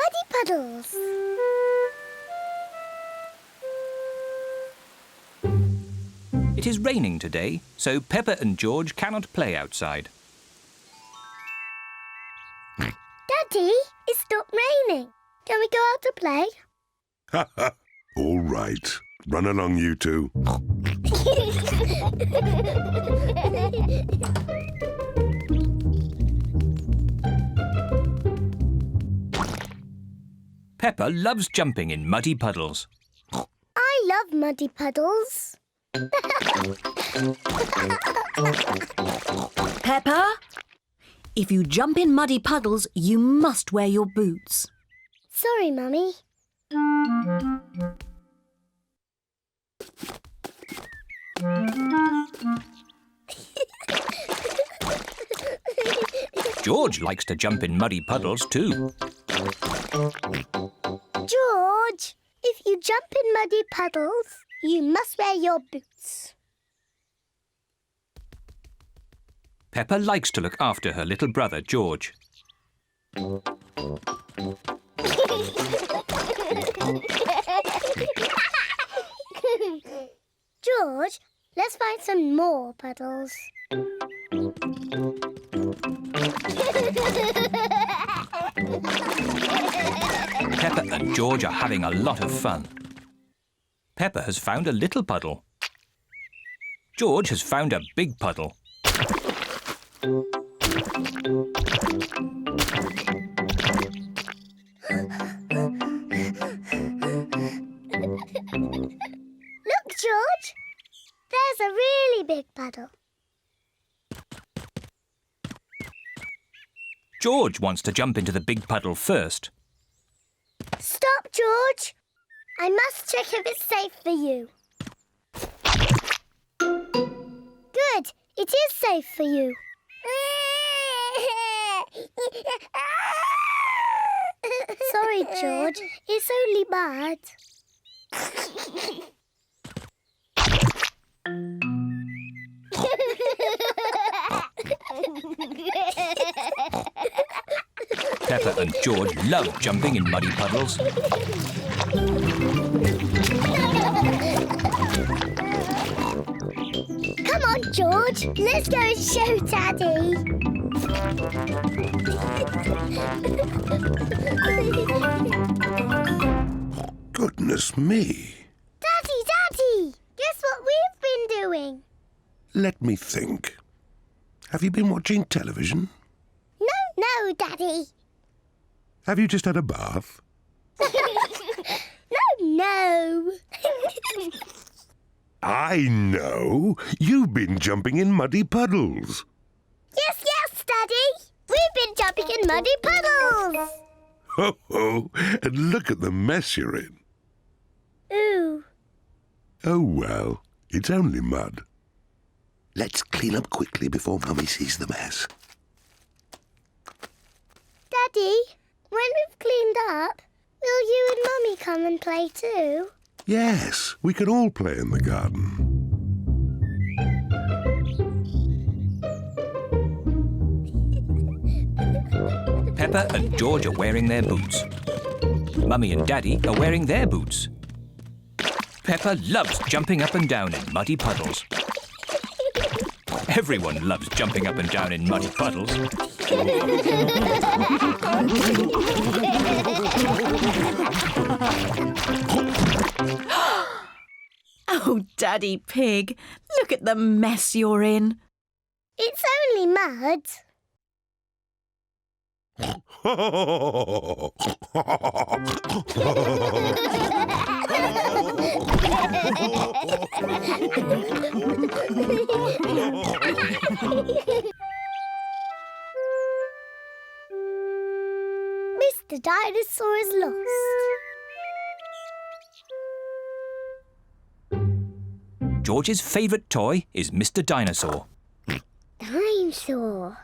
Muddy Puddles. It is raining today, so Peppa and George cannot play outside. Daddy, it stopped raining. Can we go out to play? Ha ha! All right. Run along, you two. Peppa loves jumping in muddy puddles. I love Muddy Puddles. Peppa, if you jump in muddy puddles, you must wear your boots. Sorry, Mummy. George likes to jump in muddy puddles too. George, if you jump in muddy puddles, you must wear your boots. Peppa likes to look after her little brother, George. George, let's find some more puddles. Peppa and George are having a lot of fun. Peppa has found a little puddle. George has found a big puddle. Look, George. There's a really big puddle. George wants to jump into the big puddle first. Stop, George. I must check if it's safe for you. Good. It is safe for you. Sorry, George. It's only bad. Peppa and George love jumping in muddy puddles. Come on, George. Let's go and show Daddy. Goodness me. Daddy! Guess what we've been doing? Let me think. Have you been watching television? No, Daddy. Have you just had a bath? No. I know. You've been jumping in muddy puddles. Yes, Daddy. We've been jumping in muddy puddles. Ho ho! And look at the mess you're in. Ooh. Oh well, it's only mud. Let's clean up quickly before Mummy sees the mess. Daddy, when we've cleaned up, will you and Mummy come and play too? Yes, we can all play in the garden. Peppa and George are wearing their boots. Mummy and Daddy are wearing their boots. Peppa loves jumping up and down in muddy puddles. Everyone loves jumping up and down in muddy puddles. Oh, Daddy Pig, look at the mess you're in. It's only mud. Mr. Dinosaur is lost. George's favourite toy is Mr. Dinosaur. Dinosaur.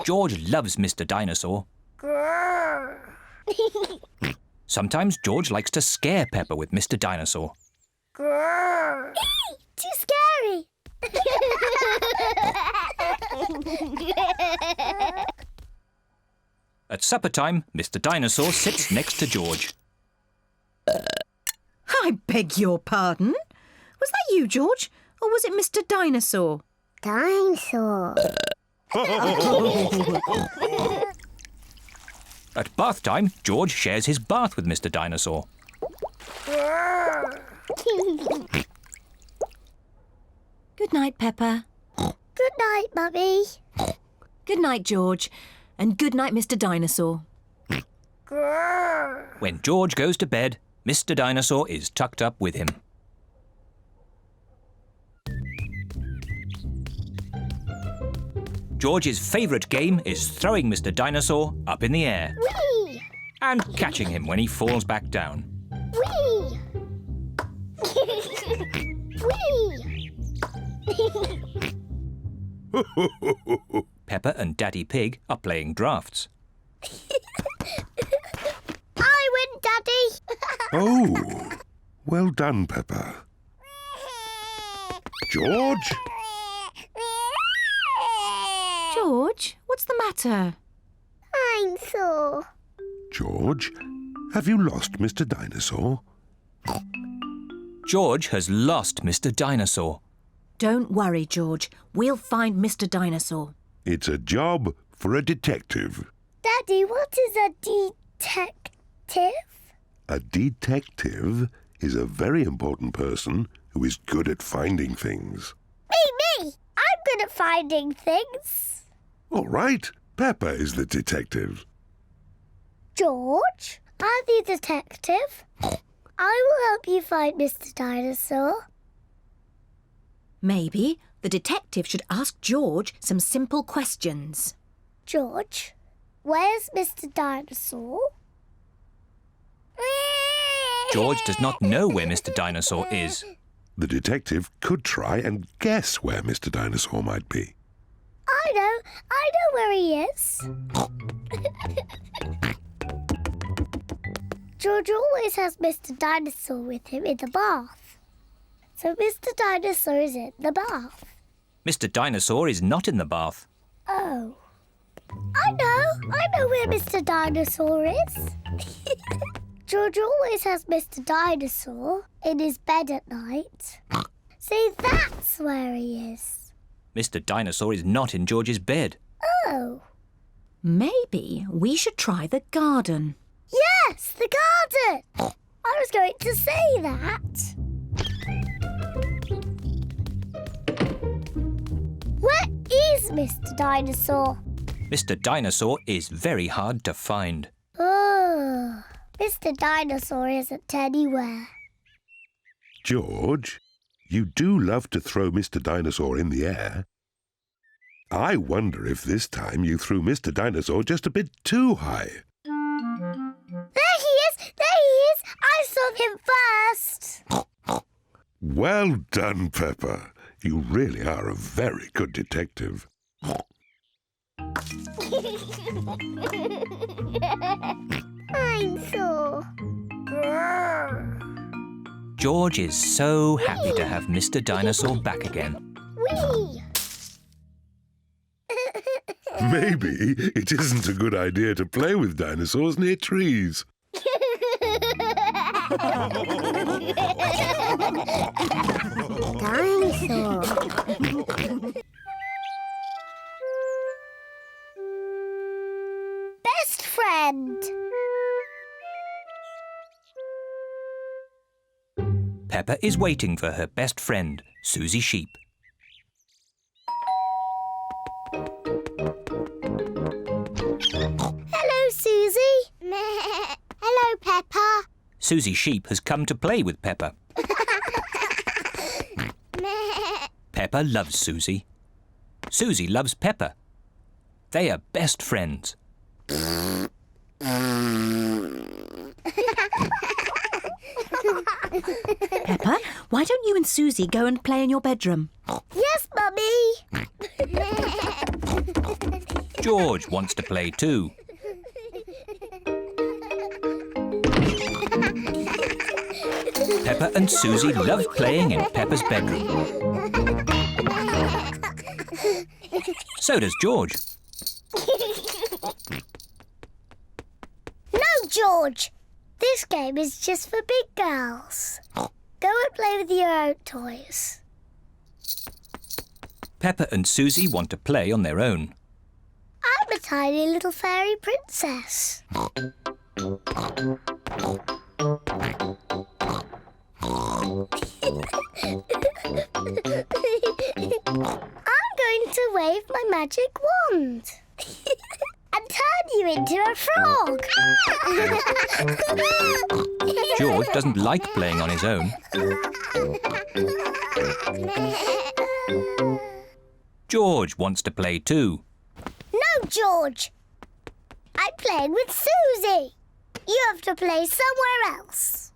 George loves Mr. Dinosaur. Grrr. Sometimes George likes to scare Peppa with Mr. Dinosaur. Grrr. Too scary. At supper time, Mr. Dinosaur sits next to George. I beg your pardon? Was that you, George? Or was it Mr. Dinosaur? Dinosaur. At bath time, George shares his bath with Mr. Dinosaur. Good night, Peppa. Good night, Mummy. Good night, George. And good night, Mr. Dinosaur. When George goes to bed, Mr. Dinosaur is tucked up with him. George's favourite game is throwing Mr. Dinosaur up in the air Whee! and catching him when he falls back down. Whee! Whee! Peppa and Daddy Pig are playing drafts. I win, Daddy. Oh, well done, Peppa. George? George, what's the matter? I'm sore. George, have you lost Mr. Dinosaur? George has lost Mr. Dinosaur. Don't worry, George. We'll find Mr. Dinosaur. It's a job for a detective. Daddy, what is a detective? A detective is a very important person who is good at finding things. Me! I'm good at finding things. All right, Peppa is the detective. George, I'm the detective. I will help you find Mr. Dinosaur. Maybe the detective should ask George some simple questions. George, where's Mr. Dinosaur? George does not know where Mr. Dinosaur is. The detective could try and guess where Mr. Dinosaur might be. I know where he is. George always has Mr. Dinosaur with him in the bath. So Mr. Dinosaur is in the bath. Mr. Dinosaur is not in the bath. Oh. I know where Mr. Dinosaur is. George always has Mr. Dinosaur in his bed at night. See, that's where he is. Mr. Dinosaur is not in George's bed. Oh. Maybe we should try the garden. Yes, the garden. I was going to say that. Where is Mr. Dinosaur? Mr. Dinosaur is very hard to find. Oh, Mr. Dinosaur isn't anywhere. George, you do love to throw Mr. Dinosaur in the air. I wonder if this time you threw Mr. Dinosaur just a bit too high. There he is! There he is! I saw him first! Well done, Peppa. You really are a very good detective. I'm sore. George is so happy to have Mr. Dinosaur back again. Whee! Maybe it isn't a good idea to play with dinosaurs near trees. Dinosaur. Best friend. Peppa is waiting for her best friend, Susie Sheep. Hello, Susie. Hello, Peppa. Susie Sheep has come to play with Peppa. Peppa loves Susie. Susie loves Peppa. They are best friends. Peppa, why don't you and Susie go and play in your bedroom? Yes, Mummy. George wants to play too. Peppa and Susie love playing in Peppa's bedroom. So does George. George. This game is just for big girls. Go and play with your own toys. Peppa and Susie want to play on their own. I'm a tiny little fairy princess. I'm going to wave my magic wand and turn you into a frog. George doesn't like playing on his own. George wants to play too. No, George. I'm playing with Susie. You have to play somewhere else.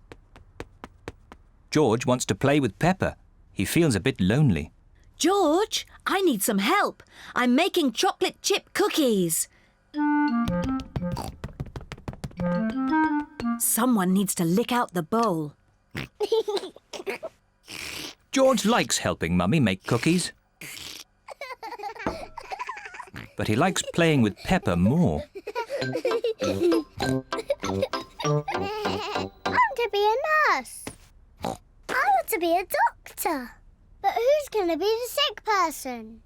George wants to play with Peppa. He feels a bit lonely. George, I need some help. I'm making chocolate chip cookies. Someone needs to lick out the bowl. George likes helping Mummy make cookies. But he likes playing with Peppa more. I want to be a nurse. I want to be a doctor. But who's going to be the sick person?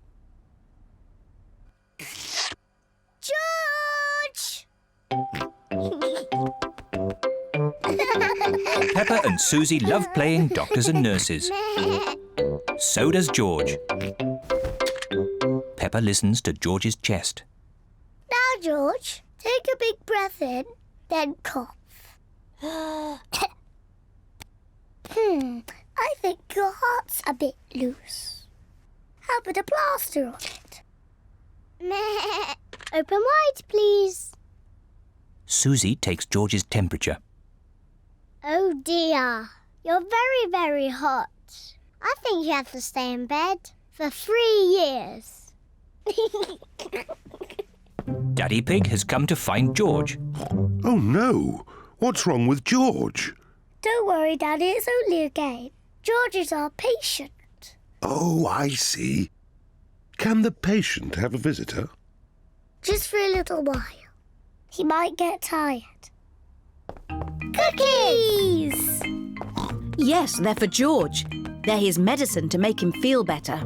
George! Peppa and Susie love playing doctors and nurses. So does George. Peppa listens to George's chest. Now, George, take a big breath in, then cough. I think your heart's a bit loose. How about a plaster on it? Open wide, please. Susie takes George's temperature. Oh dear, you're very, very hot. I think you have to stay in bed for 3 years. Daddy Pig has come to find George. Oh no! What's wrong with George? Don't worry, Daddy, it's only a game. George is our patient. Oh, I see. Can the patient have a visitor? Just for a little while. He might get tired. Cookies! Yes, they're for George. They're his medicine to make him feel better.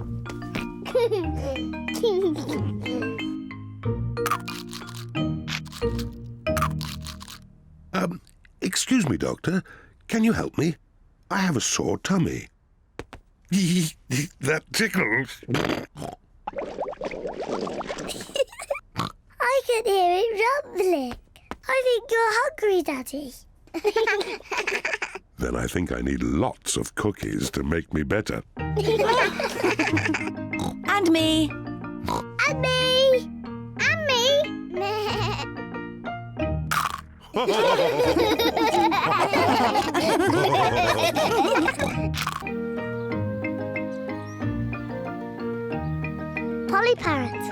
Excuse me, Doctor. Can you help me? I have a sore tummy. That tickles. I can hear it rumbling. I think you're hungry, Daddy. Then I think I need lots of cookies to make me better. And me. And me! And me! Polly Parrot.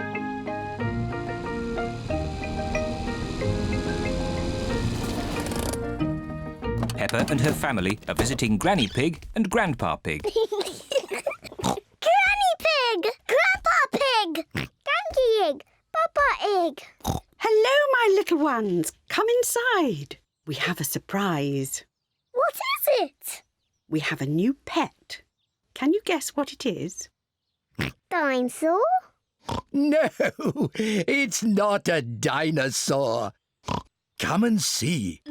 Peppa and her family are visiting Granny Pig and Grandpa Pig. Granny Pig! Grandpa Pig! Granky Egg! Papa Egg! Hello, my little ones. Come inside. We have a surprise. What is it? We have a new pet. Can you guess what it is? Dinosaur? No, it's not a dinosaur. Come and see.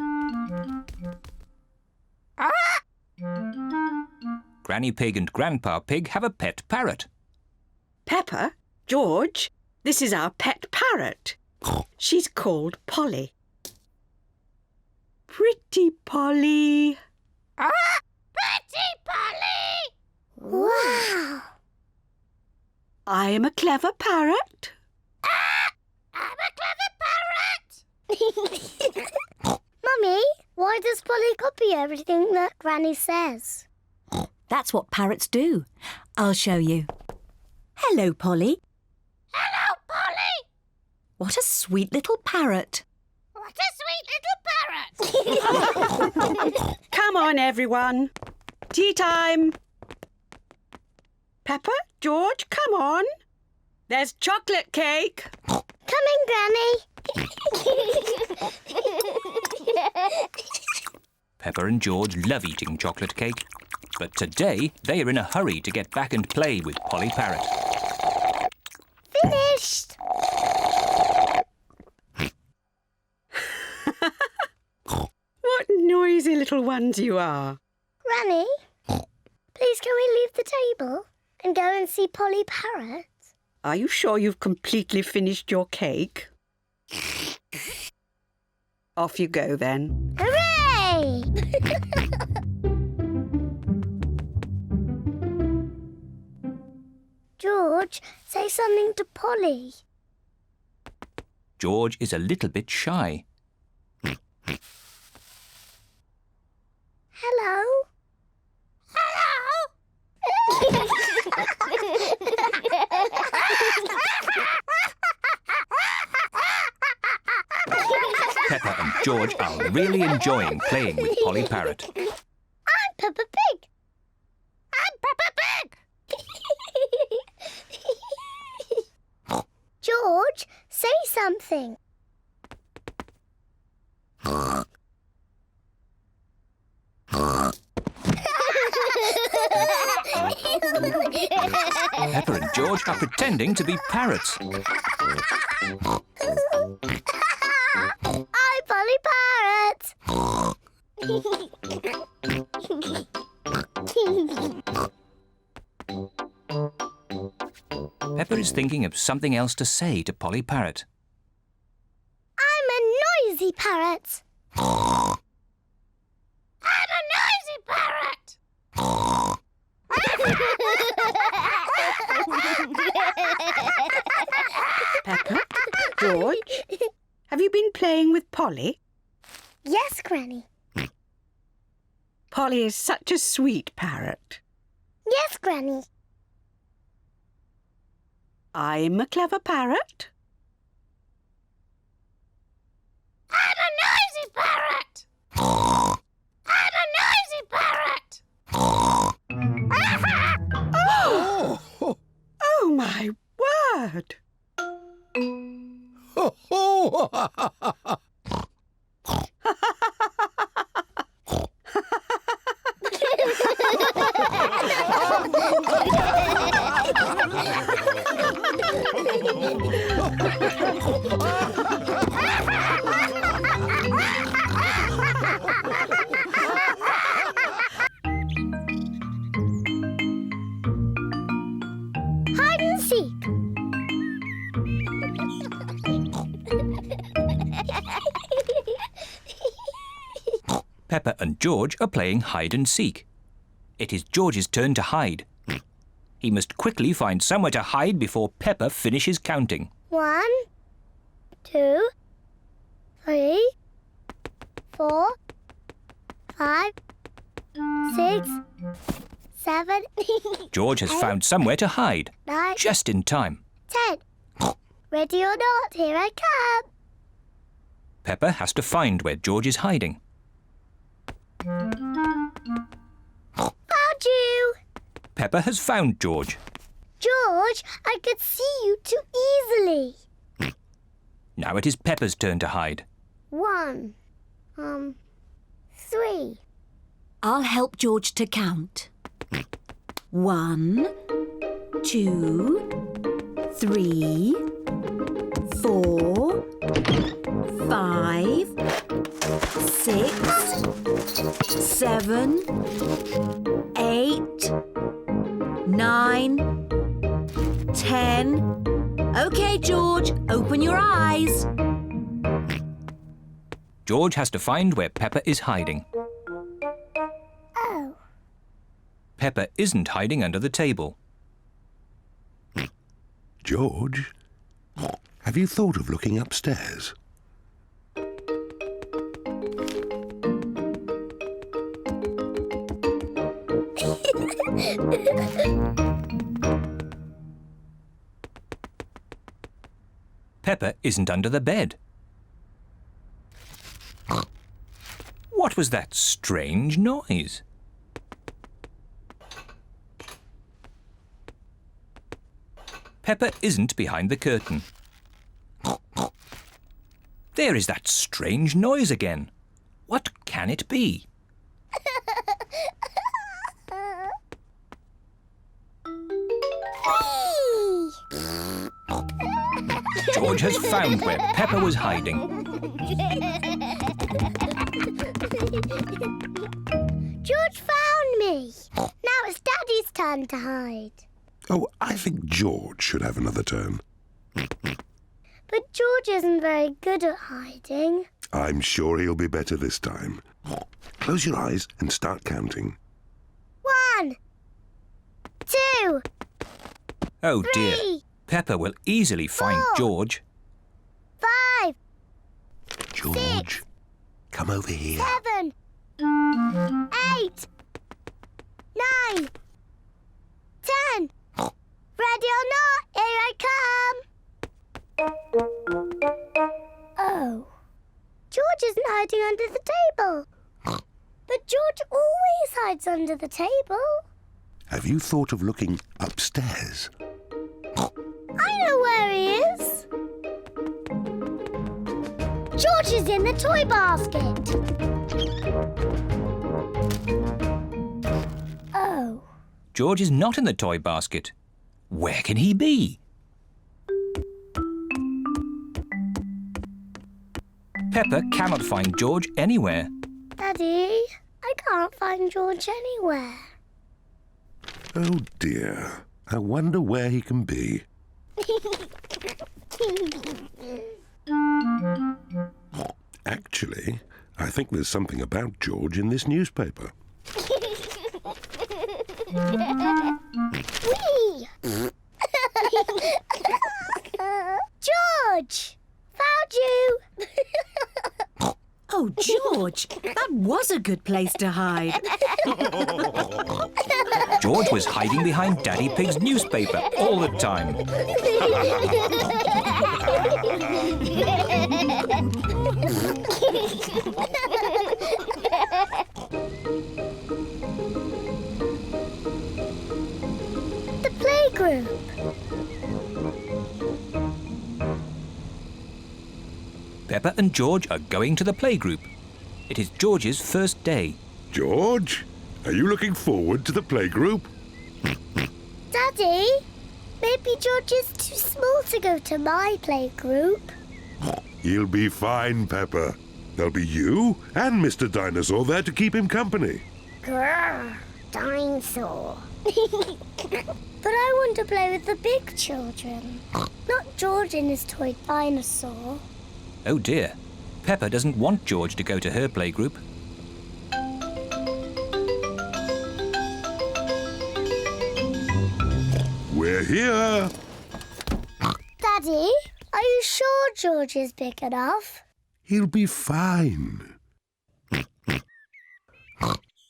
Granny Pig and Grandpa Pig have a pet parrot. Peppa, George, this is our pet parrot. She's called Polly. Pretty Polly. Pretty Polly! Wow! I am a clever parrot. I'm a clever parrot! Mummy, why does Polly copy everything that Granny says? That's what parrots do. I'll show you. Hello, Polly. Hello, Polly! What a sweet little parrot. What a sweet little parrot! Come on, everyone. Tea time. Peppa, George, come on. There's chocolate cake. Coming, Granny! Peppa and George love eating chocolate cake, but today they are in a hurry to get back and play with Polly Parrot. Finished! What noisy little ones you are. Granny, please can we leave the table and go and see Polly Parrot? Are you sure you've completely finished your cake? Off you go then. Hooray! George, say something to Polly. George is a little bit shy. Hello? Peppa and George are really enjoying playing with Polly Parrot. I'm Peppa Pig. I'm Peppa Pig. George, say something. Peppa and George are pretending to be parrots. I'm Polly Parrot. Peppa is thinking of something else to say to Polly Parrot. I'm a noisy parrot. I'm a noisy parrot. Peppa, George, have you been playing with Polly? Yes, Granny. Polly is such a sweet parrot. Yes, Granny. I'm a clever parrot. I'm a noisy parrot. I'm a noisy parrot. Oh, Oh, my word! ho, ho. Hide and seek. Peppa and George are playing hide and seek. It is George's turn to hide. He must quickly find somewhere to hide before Peppa finishes counting. 1, 2, 3, 4, 5, 6, 7, George has found somewhere to hide, 9, just in time. 10. Ready or not, here I come. Peppa has to find where George is hiding. Found you. Peppa has found George. George, I could see you too easily. Now it is Peppa's turn to hide. 1, 3. I'll help George to count. 1, 2, 3, 4, 5, 6, 7, 8, 9, 10. OK, George, open your eyes. George has to find where Peppa is hiding. Oh, Peppa isn't hiding under the table. George, have you thought of looking upstairs? Peppa isn't under the bed. What was that strange noise? Peppa isn't behind the curtain. There is that strange noise again. What can it be? Whee! George has found where Peppa was hiding. George found me. Now it's Daddy's turn to hide. Oh, I think George should have another turn. But George isn't very good at hiding. I'm sure he'll be better this time. Close your eyes and start counting. 1, 2, Oh dear. 3, Peppa will easily find 4. George. 5, George, come over here. 7, 8, 9, 10. Ready or not, here I come. Oh. George isn't hiding under the table. But George always hides under the table. Have you thought of looking upstairs? I know where he is. George is in the toy basket. Oh. George is not in the toy basket. Where can he be? Peppa cannot find George anywhere. Daddy, I can't find George anywhere. Oh dear. I wonder where he can be. Actually, I think there's something about George in this newspaper. Whee! George! Found you! Oh, George, that was a good place to hide. George was hiding behind Daddy Pig's newspaper all the time. The playgroup. Peppa and George are going to the playgroup. It is George's first day. George, are you looking forward to the playgroup? Daddy, maybe George is too small to go to my playgroup. He'll be fine, Peppa. There'll be you and Mr. Dinosaur there to keep him company. Grrr, Dinosaur. But I want to play with the big children, not George and his toy dinosaur. Oh dear. Peppa doesn't want George to go to her playgroup. We're here. Daddy, are you sure George is big enough? He'll be fine.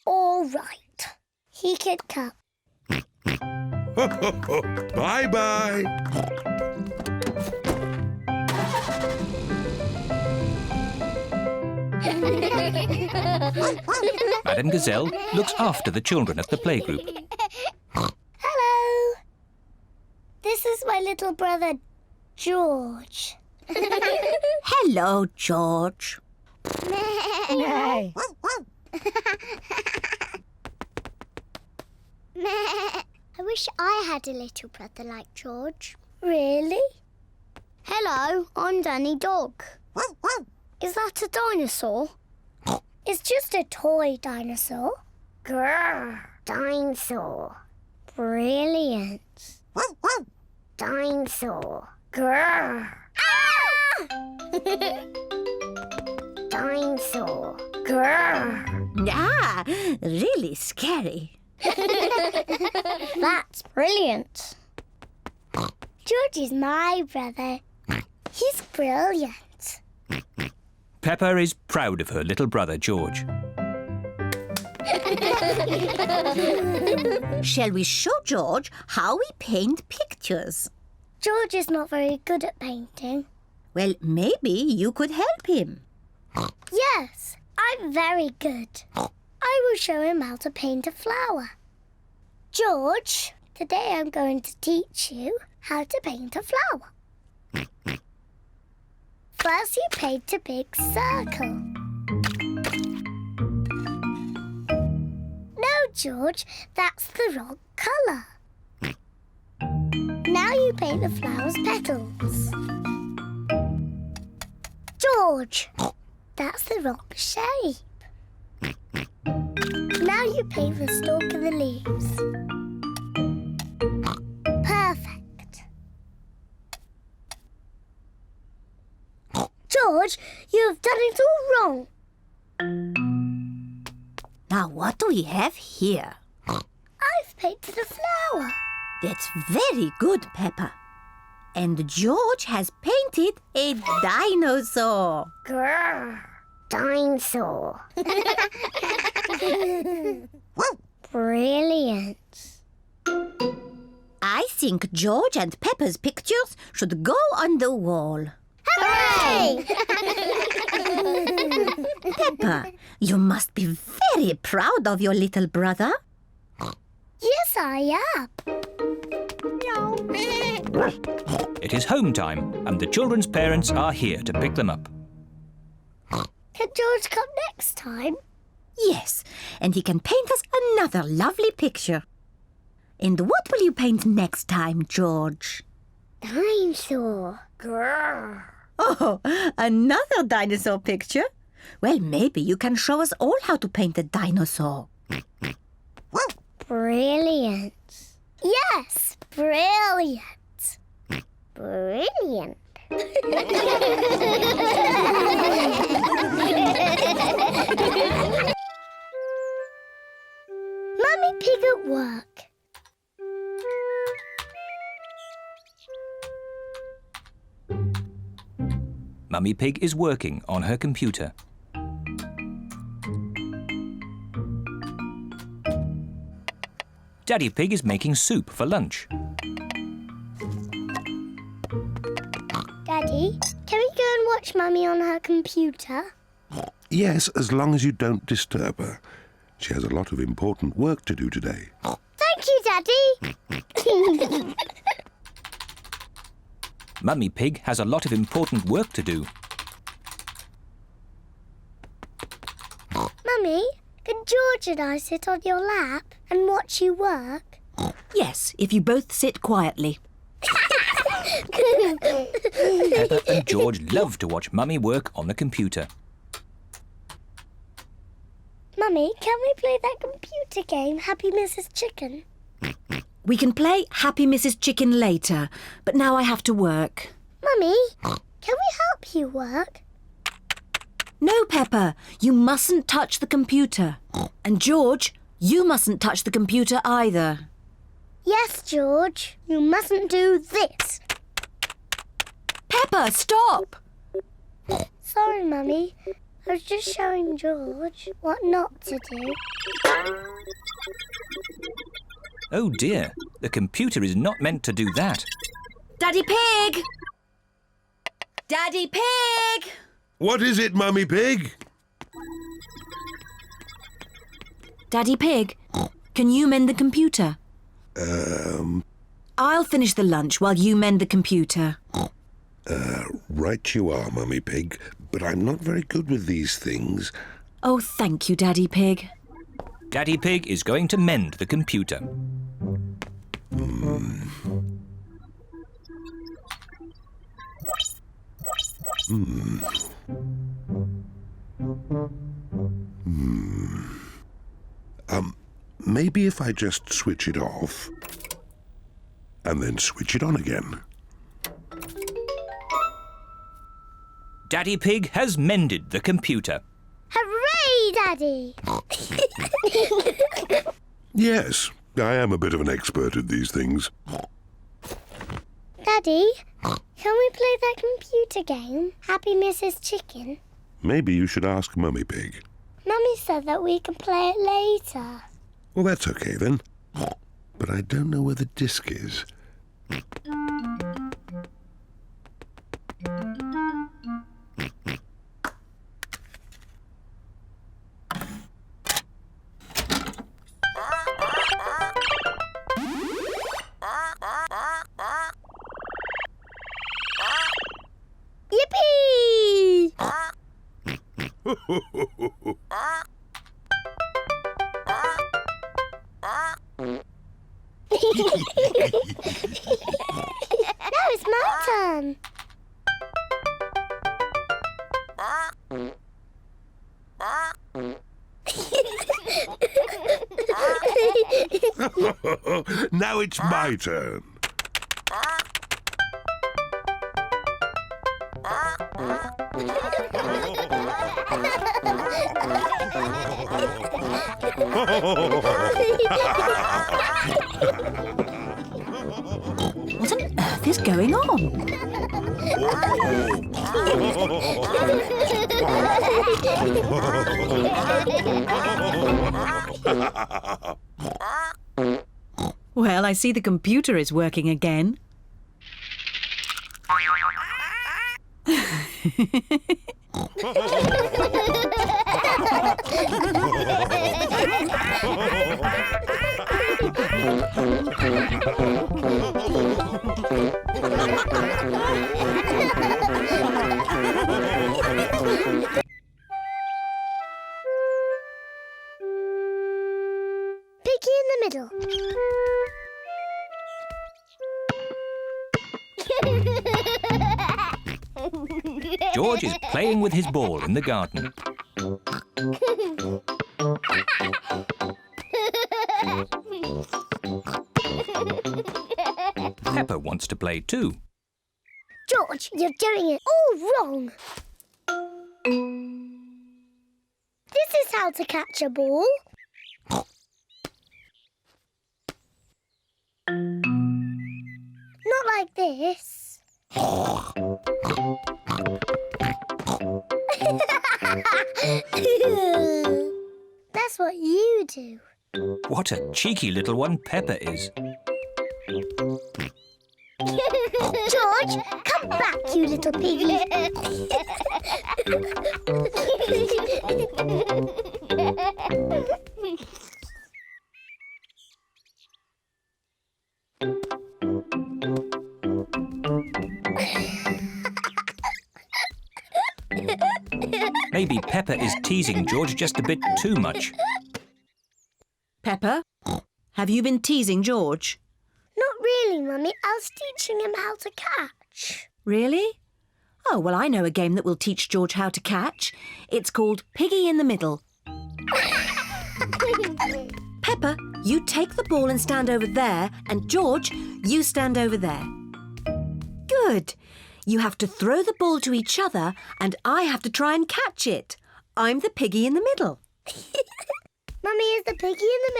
All right. He could come. Bye-bye. Madame Gazelle looks after the children at the playgroup. Hello. This is my little brother, George. Hello, George. I wish I had a little brother like George. Really? Hello, I'm Danny Dog. Is that a dinosaur? It's just a toy dinosaur. Grrr, dinosaur. Brilliant. Dinosaur. Grrr. Ah! Dinosaur. Grrr. Ah, really scary. That's brilliant. George is my brother. He's brilliant. Peppa is proud of her little brother, George. Shall we show George how we paint pictures? George is not very good at painting. Well, maybe you could help him. Yes, I'm very good. I will show him how to paint a flower. George, today I'm going to teach you how to paint a flower. First, you paint a big circle. No, George, that's the wrong colour. Now you paint the flower's petals. George, that's the wrong shape. Now you paint the stalk of the leaves. Perfect. George, you have done it all wrong. Now what do we have here? I've painted a flower. That's very good, Peppa. And George has painted a dinosaur. Grrr, dinosaur. Brilliant. I think George and Peppa's pictures should go on the wall. Hooray! Peppa, you must be very proud of your little brother. Yes, I am. It is home time, and the children's parents are here to pick them up. Can George come next time? Yes, and he can paint us another lovely picture. And what will you paint next time, George? Dinosaur. Grrr. Oh, another dinosaur picture? Well, maybe you can show us all how to paint a dinosaur. Brilliant. Yes, brilliant. Brilliant. Mummy Pig at work. Mummy Pig is working on her computer. Daddy Pig is making soup for lunch. Daddy, can we go and watch Mummy on her computer? Yes, as long as you don't disturb her. She has a lot of important work to do today. Thank you, Daddy. Mummy Pig has a lot of important work to do. Mummy, can George and I sit on your lap and watch you work? Yes, if you both sit quietly. Peppa and George love to watch Mummy work on the computer. Mummy, can we play that computer game, Happy Mrs. Chicken? We can play Happy Mrs. Chicken later, but now I have to work. Mummy, can we help you work? No, Peppa, you mustn't touch the computer. And George, you mustn't touch the computer either. Yes, George. You mustn't do this. Peppa, stop! Sorry, Mummy. I was just showing George what not to do. Oh dear, the computer is not meant to do that. Daddy Pig! Daddy Pig! What is it, Mummy Pig? Daddy Pig, can you mend the computer? I'll finish the lunch while you mend the computer. Right you are, Mummy Pig, but I'm not very good with these things. Oh, thank you, Daddy Pig. Daddy Pig is going to mend the computer. Maybe if I just switch it off and then switch it on again. Daddy Pig has mended the computer. Hooray, Daddy! Yes, I am a bit of an expert at these things. Daddy, can we play that computer game, Happy Mrs. Chicken? Maybe you should ask Mummy Pig. Mummy said that we can play it later. Well, that's okay then. But I don't know where the disc is. Yippee! my turn. Now it's my turn. What on earth is going on? Well, I see the computer is working again. Piggy in the middle. George is playing with his ball in the garden. Peppa wants to play too. George, you're doing it all wrong. This is how to catch a ball. Not like this. That's what you do. What a cheeky little one Peppa is. George, come back, you little piggy. Maybe Peppa is teasing George just a bit too much. Peppa, have you been teasing George? Not really, Mummy. I was teaching him how to catch. Really? Oh, well, I know a game that will teach George how to catch. It's called Piggy in the Middle. Peppa, you take the ball and stand over there, and George, you stand over there. Good. You have to throw the ball to each other, and I have to try and catch it. I'm the piggy in the middle. Mummy is the piggy in the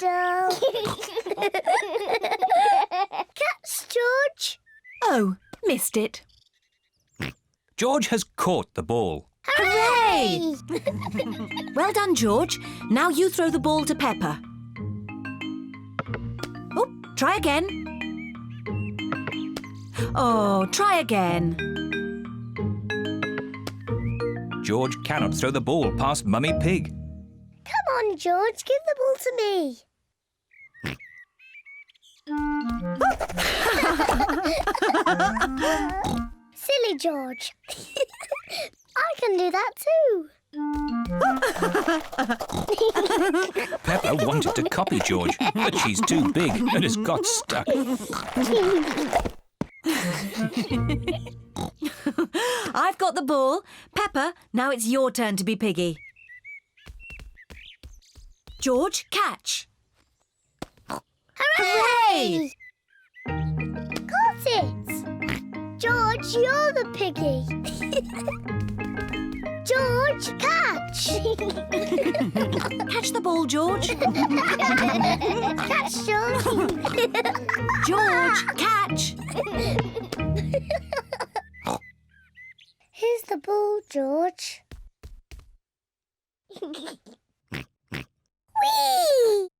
middle. Catch, George. Oh, missed it. George has caught the ball. Hooray! Well done, George. Now you throw the ball to Peppa. Oh, try again. Oh, try again. George cannot throw the ball past Mummy Pig. Come on, George. Give the ball to me. Silly George. I can do that too. Peppa wanted to copy George, but she's too big and has got stuck. I've got the ball. Peppa, now it's your turn to be piggy. George, catch. Hooray! Got it. George, you're the piggy. George, catch. Catch the ball, George. Catch, George. George, catch. Here's the ball, George. Whee!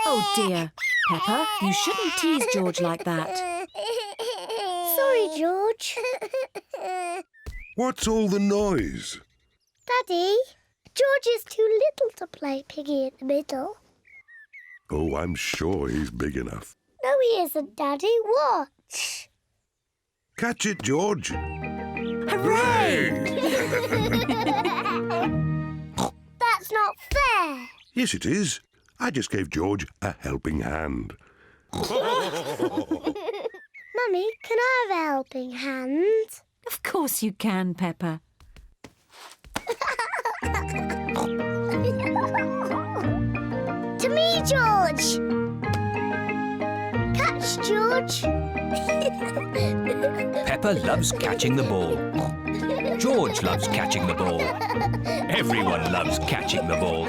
Oh dear. Peppa, you shouldn't tease George like that. Sorry, George. What's all the noise? Daddy, George is too little to play piggy in the middle. Oh, I'm sure he's big enough. No, he isn't, Daddy. Watch. Catch it, George. Hooray! That's not fair. Yes, it is. I just gave George a helping hand. Mummy, can I have a helping hand? Of course you can, Peppa. To me, George! Catch, George! Peppa loves catching the ball. George loves catching the ball. Everyone loves catching the ball.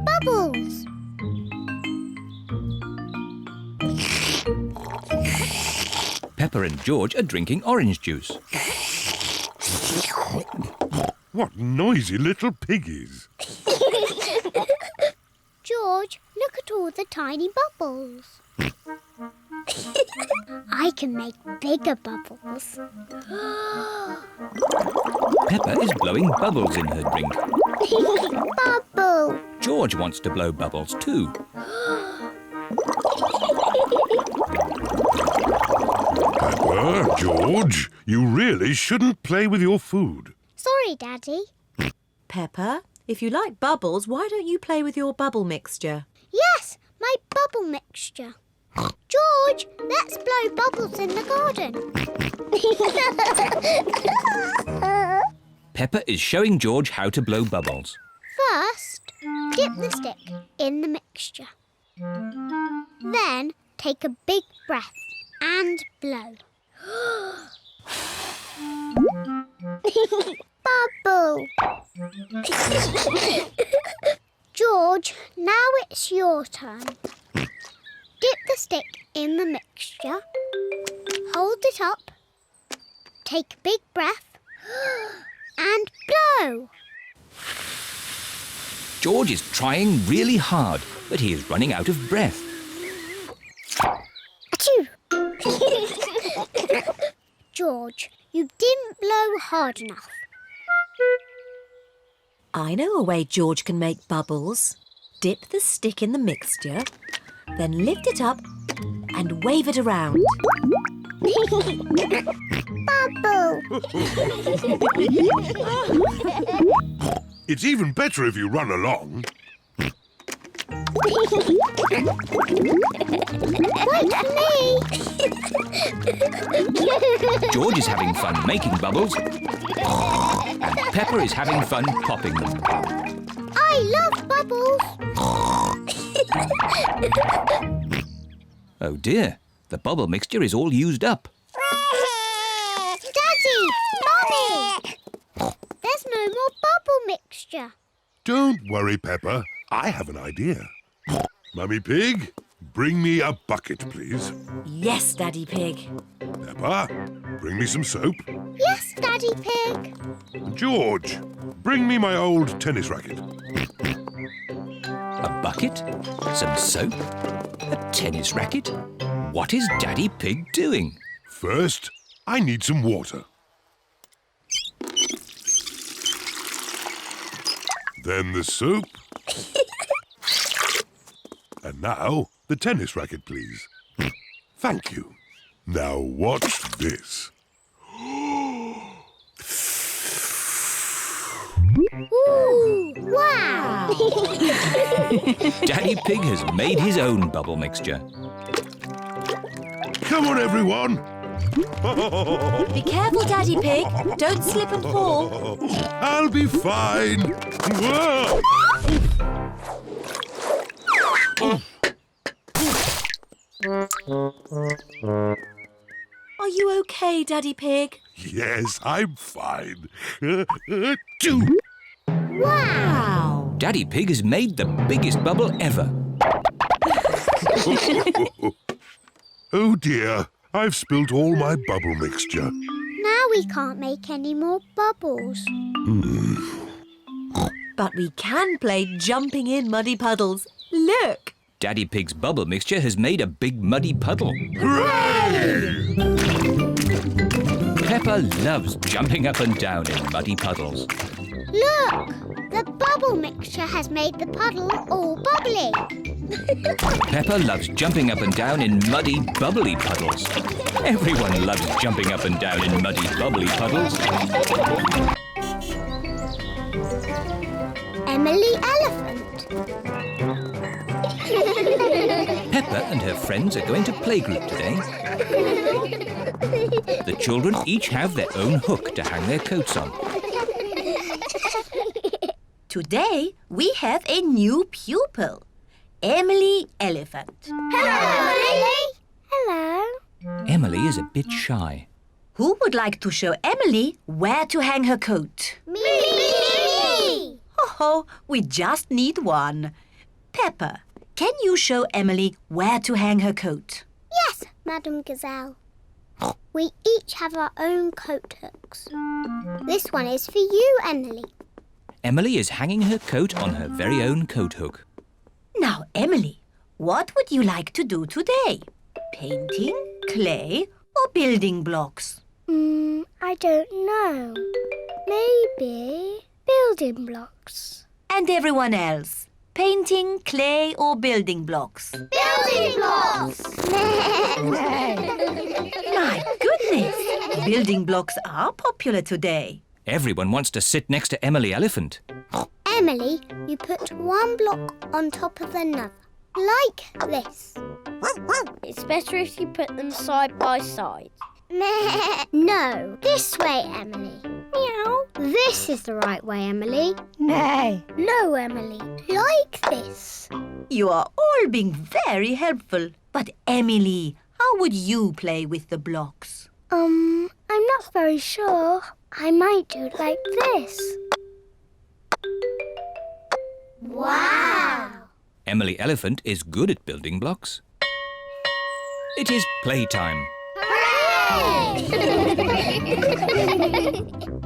Bubbles! Peppa and George are drinking orange juice. What noisy little piggies. George, look at all the tiny bubbles. I can make bigger bubbles. Peppa is blowing bubbles in her drink. Bubble! George wants to blow bubbles too. Peppa, George, you really shouldn't play with your food. Sorry, Daddy. Peppa, if you like bubbles, why don't you play with your bubble mixture? Yes, my bubble mixture. George, let's blow bubbles in the garden. Peppa is showing George how to blow bubbles. First, dip the stick in the mixture. Then take a big breath and blow. Bubble! George, now it's your turn. Dip the stick in the mixture. Hold it up. Take a big breath and blow. George is trying really hard, but he is running out of breath. Achoo! George, you didn't blow hard enough. I know a way George can make bubbles. Dip the stick in the mixture, then lift it up and wave it around. Bubble! It's even better if you run along. Wait for me! George is having fun making bubbles, and Peppa is having fun popping them. I love bubbles! Oh dear, the bubble mixture is all used up. Daddy! Mummy! There's no more bubble mixture. Don't worry, Peppa. I have an idea. Mummy Pig, bring me a bucket, please. Yes, Daddy Pig. Peppa, bring me some soap. Yes, Daddy Pig. George, bring me my old tennis racket. A bucket, some soap, a tennis racket. What is Daddy Pig doing? First, I need some water. Then the soap. And now, the tennis racket, please. Thank you. Now watch this. Ooh! Wow! Daddy Pig has made his own bubble mixture. Come on, everyone. Be careful, Daddy Pig. Don't slip and fall. I'll be fine. Whoa! Are you okay, Daddy Pig? Yes, I'm fine. Wow! Daddy Pig has made the biggest bubble ever. Oh dear, I've spilt all my bubble mixture. Now we can't make any more bubbles. But we can play jumping in muddy puddles. Look! Daddy Pig's bubble mixture has made a big muddy puddle. Hooray! Peppa loves jumping up and down in muddy puddles. Look! The bubble mixture has made the puddle all bubbly. Peppa loves jumping up and down in muddy, bubbly puddles. Everyone loves jumping up and down in muddy, bubbly puddles. Emily Elephant. Peppa and her friends are going to playgroup today. The children each have their own hook to hang their coats on. Today, we have a new pupil, Emily Elephant. Hello, Emily. Hello. Emily is a bit shy. Who would like to show Emily where to hang her coat? Me. Oh, we just need one. Peppa, can you show Emily where to hang her coat? Yes, Madam Gazelle. We each have our own coat hooks. This one is for you, Emily. Emily is hanging her coat on her very own coat hook. Now, Emily, what would you like to do today? Painting, clay, or building blocks? I don't know. Maybe building blocks. And everyone else? Painting, clay, or building blocks? Building blocks! My goodness! Building blocks are popular today. Everyone wants to sit next to Emily Elephant. Emily, you put one block on top of another, like this. It's better if you put them side by side. No, this way, Emily. Meow. This is the right way, Emily. No. No, Emily. Like this. You are all being very helpful. But Emily, how would you play with the blocks? I'm not very sure. I might do it like this. Wow! Emily Elephant is good at building blocks. It is playtime.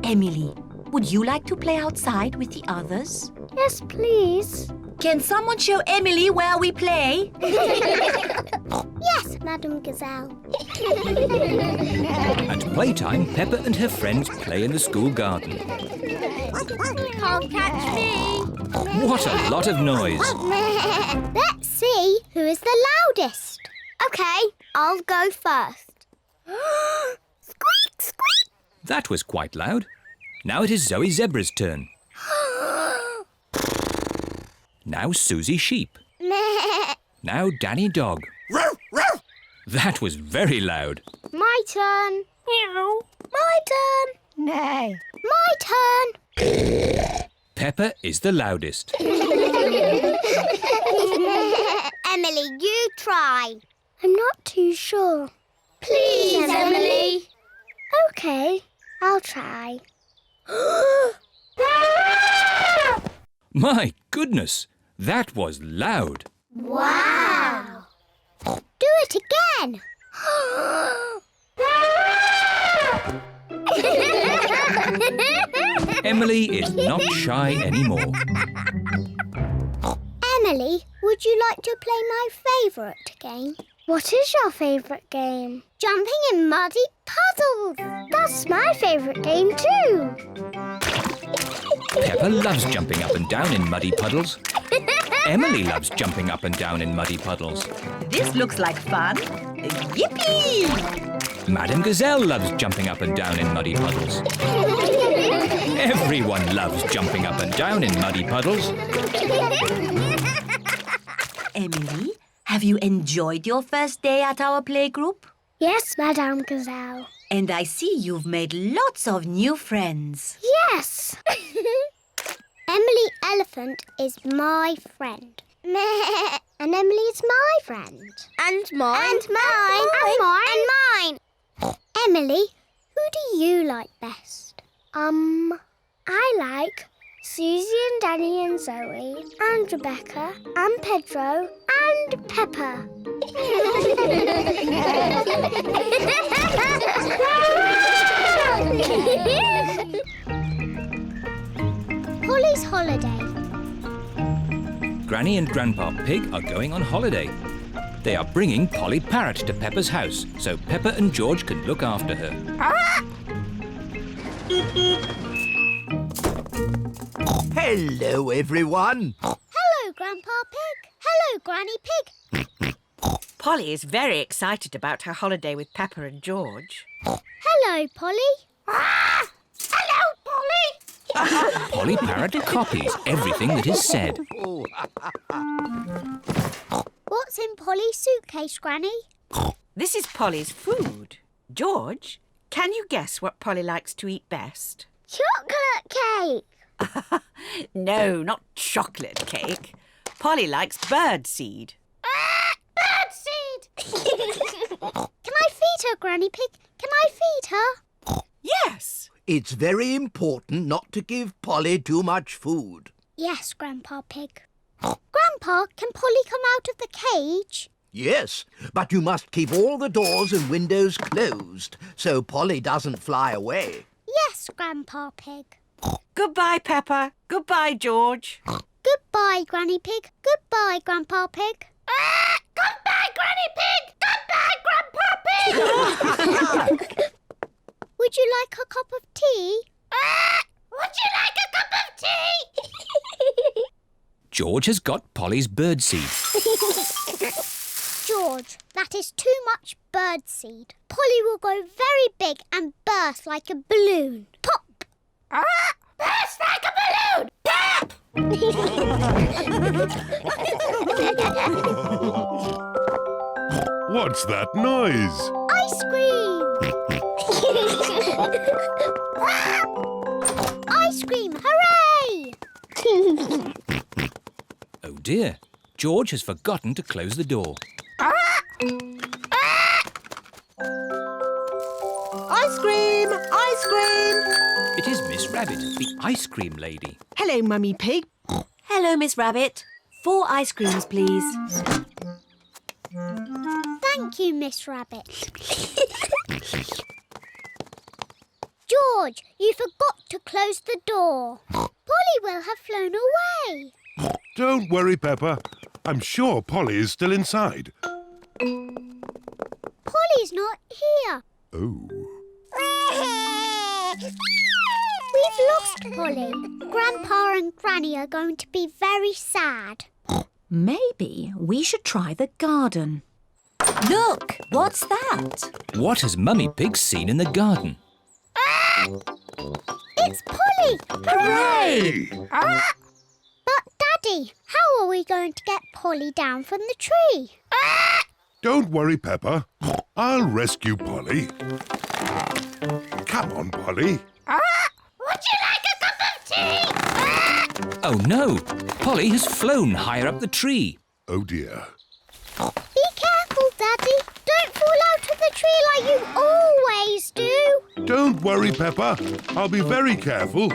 Emily, would you like to play outside with the others? Yes, please. Can someone show Emily where we play? Yes, Madam Gazelle. At playtime, Peppa and her friends play in the school garden. Can't catch me. What a lot of noise! Let's see who is the loudest. OK, I'll go first. Squeak, squeak. That was quite loud. Now it is Zoe Zebra's turn. Now Susie Sheep. Now Danny Dog. That was very loud. My turn. Meow. My turn. No. My turn. Peppa is the loudest. Emily, you try. I'm not too sure. Please, Emily. OK, I'll try. My goodness, that was loud. Wow. Do it again. Emily is not shy anymore. Emily, would you like to play my favourite game? What is your favourite game? Jumping in muddy puddles. That's my favourite game too. Peppa loves jumping up and down in muddy puddles. Emily loves jumping up and down in muddy puddles. This looks like fun. Yippee! Madam Gazelle loves jumping up and down in muddy puddles. Everyone loves jumping up and down in muddy puddles. Emily, have you enjoyed your first day at our playgroup? Yes, Madame Gazelle. And I see you've made lots of new friends. Yes. Emily Elephant is my friend. And Emily is my friend. And mine. And mine. And mine. And mine. Emily, who do you like best? I like Susie and Danny and Zoe and Rebecca and Pedro and Peppa. Pollys Holiday. Granny and Grandpa Pig are going on holiday. They are bringing Polly Parrot to Peppa's house so Peppa and George can look after her. Hello, everyone. Hello, Grandpa Pig. Hello, Granny Pig. Polly is very excited about her holiday with Peppa and George. Hello, Polly. Hello, Polly. Polly Parrot copies everything that is said. What's in Polly's suitcase, Granny? This is Polly's food. George, can you guess what Polly likes to eat best? Chocolate cake. No, not chocolate cake. Polly likes birdseed. Birdseed. Can I feed her, Granny Pig? Can I feed her? Yes. It's very important not to give Polly too much food. Yes, Grandpa Pig. Grandpa, can Polly come out of the cage? Yes, but you must keep all the doors and windows closed so Polly doesn't fly away. Yes, Grandpa Pig. Goodbye, Peppa. Goodbye, George. Goodbye, Granny Pig. Goodbye, Grandpa Pig. Goodbye, Granny Pig. Goodbye, Grandpa Pig. Would you like a cup of tea? Would you like a cup of tea? George has got Polly's birdseed. George, that is too much birdseed. Polly will go very big and burst like a balloon. Pop! Burst like a balloon! Pop! What's that noise? Ice cream! Ice cream, hooray! Oh dear, George has forgotten to close the door. Ice cream! Ice cream! It is Miss Rabbit, the ice cream lady. Hello, Mummy Pig. Hello, Miss Rabbit. 4 ice creams, please. Thank you, Miss Rabbit. George, you forgot to close the door. Polly will have flown away. Don't worry, Peppa. I'm sure Polly is still inside. Polly's not here. Oh. We've lost Polly. Grandpa and Granny are going to be very sad. Maybe we should try the garden. Look, what's that? What has Mummy Pig seen in the garden? It's Polly! Hooray! But, Daddy, how are we going to get Polly down from the tree? Don't worry, Peppa. I'll rescue Polly. Come on, Polly. Would you like a cup of tea? Oh no, Polly has flown higher up the tree. Oh, dear. Be careful, Daddy. Don't fall out of the tree like you always do. Don't worry, Peppa. I'll be very careful.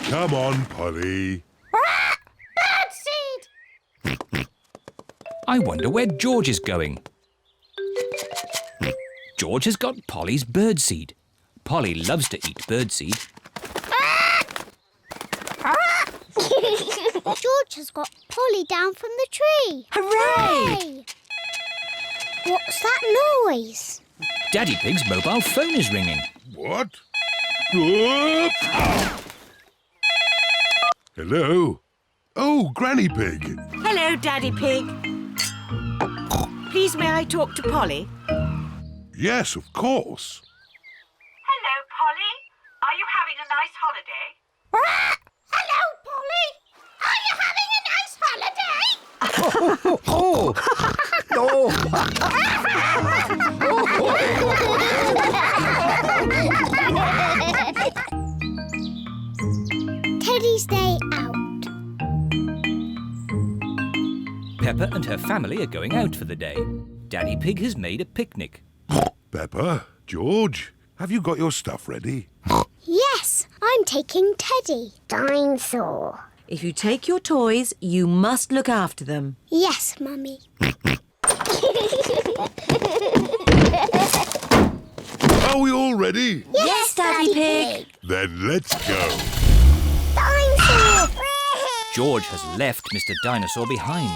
Come on, Polly. Birdseed! I wonder where George is going. George has got Polly's birdseed. Polly loves to eat birdseed. George has got Polly down from the tree. Hooray! What's that noise? Daddy Pig's mobile phone is ringing. What? Whoop! Hello? Oh, Granny Pig. Hello, Daddy Pig. Please, may I talk to Polly? Yes, of course. Hello, Polly. Are you having a nice holiday? Hello, Polly. Are you having a nice holiday? Oh! Teddy's day out. Peppa and her family are going out for the day. Daddy Pig has made a picnic. Peppa, George, have you got your stuff ready? Yes, I'm taking Teddy. Dinosaur. If you take your toys, you must look after them. Yes, Mummy. Are we all ready? Yes, Daddy Pig. Then let's go. Dinosaur! George has left Mr. Dinosaur behind.